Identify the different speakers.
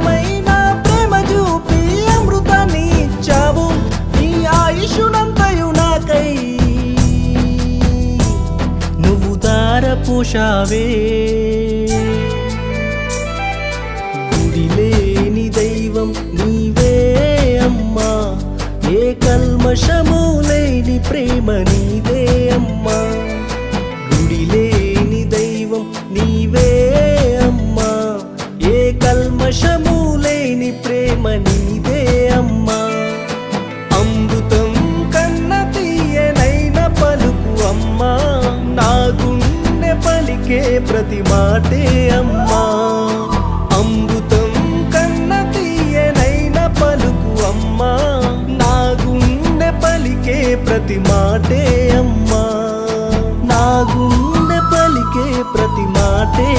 Speaker 1: అనంతమైన ప్రేమ చూపి అమృతాన్ని ఇచ్చావు నీ ఆయుష్నంతయు నాకై నువ్వు ధారపోశావే గుడిలేని దైవం నీవే అమ్మా ఏ కల్మషము లేని ప్రేమ నీదే అమ్మా గుడిలేని దైవం నీవే అమ్మా ఏ కల్మషము లేని ప్రేమ నీదే అమ్మా అమృతం కన్న తీయనైన పలుకు అమ్మా నా గుండె పలికే ప్రతి మాటే అమ్మా అమృతం కన్న తీయనైన పలుకు అమ్మా నా గుండె పలికే ప్రతి మాటే అమ్మా నా గుండె పలికే ప్రతి మాటే